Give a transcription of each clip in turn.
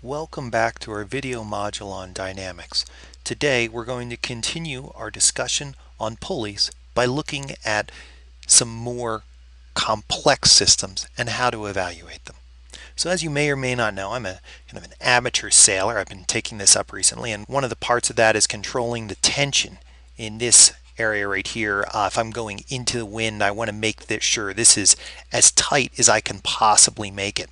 Welcome back to our video module on dynamics. Today we're going to continue our discussion on pulleys by looking at some more complex systems and how to evaluate them. So as you may or may not know, I'm a kind of an amateur sailor. I've been taking this up recently, and one of the parts of that is controlling the tension in this area right here. If I'm going into the wind, I want to make sure this is as tight as I can possibly make it.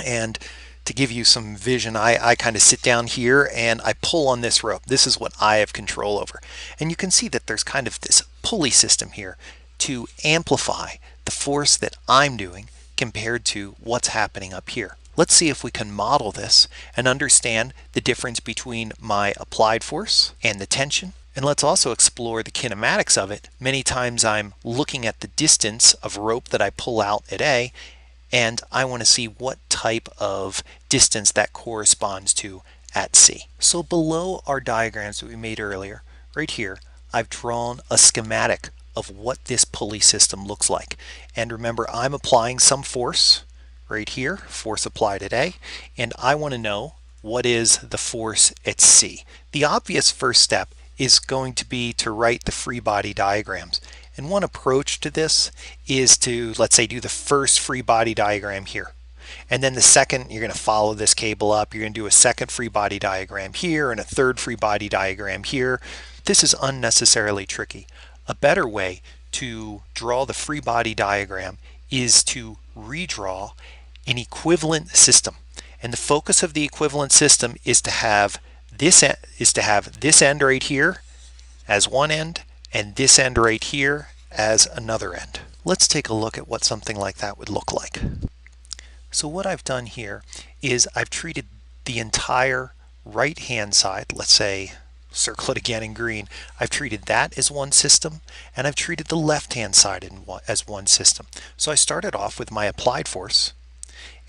And to give you some vision, I kind of sit down here and I pull on this rope. This is what I have control over. And you can see that there's kind of this pulley system here to amplify the force that I'm doing compared to what's happening up here. Let's see if we can model this and understand the difference between my applied force and the tension. And let's also explore the kinematics of it. Many times I'm looking at the distance of rope that I pull out at A, and I want to see what type of distance that corresponds to at C. So below our diagrams that we made earlier, right here, I've drawn a schematic of what this pulley system looks like. And remember, I'm applying some force right here, force applied at A, and I want to know what is the force at C. The obvious first step is going to be to write the free body diagrams. And one approach to this is to, let's say, do the first free body diagram here. And then the second, you're going to follow this cable up. You're going to do a second free body diagram here and a third free body diagram here. This is unnecessarily tricky. A better way to draw the free body diagram is to redraw an equivalent system. And the focus of the equivalent system is to have this end right here as one end, and this end right here as another end. Let's take a look at what something like that would look like. So what I've done here is I've treated the entire right hand side, let's say circle it again in green, I've treated that as one system, and I've treated the left hand side as one system. So I started off with my applied force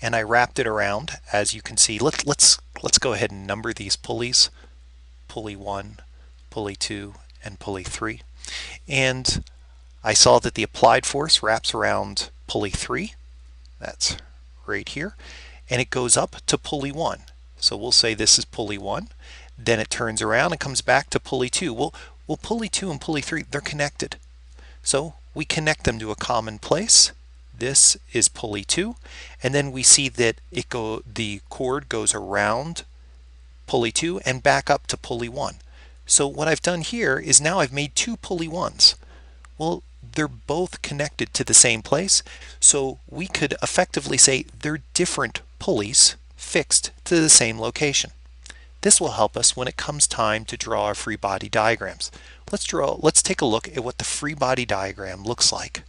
and I wrapped it around. As you can see, let's go ahead and number these pulleys: pulley 1, pulley 2, and pulley 3. And I saw that the applied force wraps around pulley 3, that's right here, and it goes up to pulley 1. So we'll say this is pulley 1, then it turns around and comes back to pulley 2. Well, pulley 2 and pulley 3, they're connected. So we connect them to a common place. This is pulley 2, and then we see that the cord goes around pulley 2 and back up to pulley 1. So what I've done here is now I've made two pulley 1s. Well, they're both connected to the same place, so we could effectively say they're different pulleys fixed to the same location. This will help us when it comes time to draw our free body diagrams. Let's take a look at what the free body diagram looks like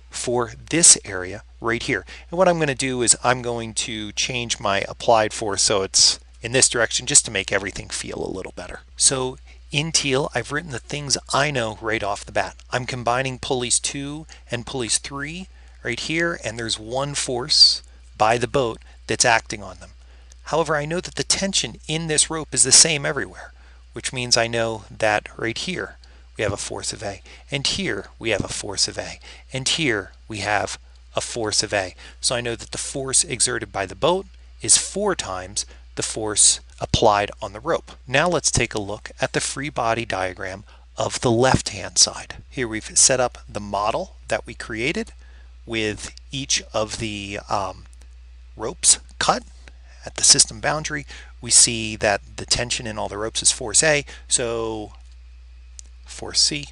for this area right here. And what I'm going to do is I'm going to change my applied force so it's in this direction just to make everything feel a little better. So in teal, I've written the things I know right off the bat. I'm combining pulleys 2 and pulleys 3 right here, and there's one force by the boat that's acting on them. However, I know that the tension in this rope is the same everywhere, which means I know that right here we have a force of A, and here we have a force of A, and here we have a force of A. So I know that the force exerted by the boat is 4 times the force applied on the rope. Now let's take a look at the free body diagram of the left hand side. Here we've set up the model that we created with each of the ropes cut at the system boundary. We see that the tension in all the ropes is force A, so force C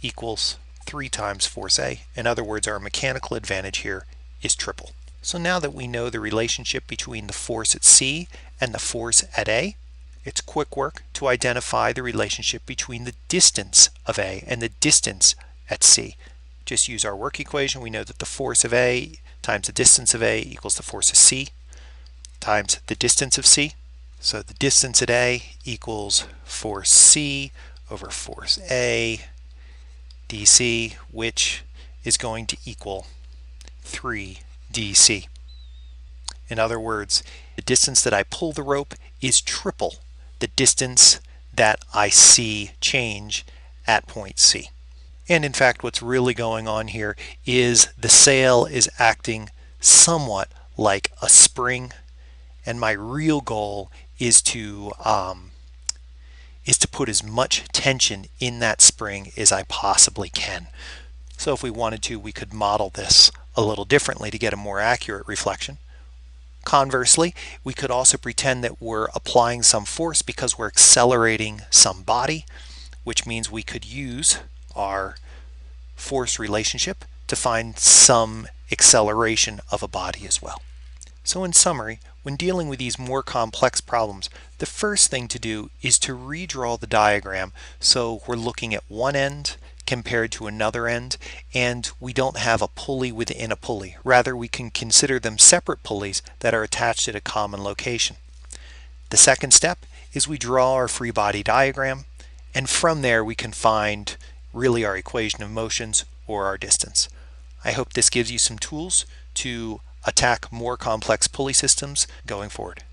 equals 3 times force A. In other words, our mechanical advantage here is triple. So now that we know the relationship between the force at C and the force at A, it's quick work to identify the relationship between the distance of A and the distance at C. Just use our work equation. We know that the force of A times the distance of A equals the force of C times the distance of C. So the distance at A equals force C over force A dc, which is going to equal 3 dc. In other words, the distance that I pull the rope is triple the distance that I see change at point C. And in fact, what's really going on here is the sail is acting somewhat like a spring, and my real goal is to put as much tension in that spring as I possibly can. So if we wanted to, we could model this a little differently to get a more accurate reflection. Conversely, we could also pretend that we're applying some force because we're accelerating some body, which means we could use our force relationship to find some acceleration of a body as well. So in summary, when dealing with these more complex problems, the first thing to do is to redraw the diagram so we're looking at one end compared to another end, and we don't have a pulley within a pulley. Rather, we can consider them separate pulleys that are attached at a common location. The second step is we draw our free body diagram, and from there we can find really our equation of motions or our distance. I hope this gives you some tools to attack more complex pulley systems going forward.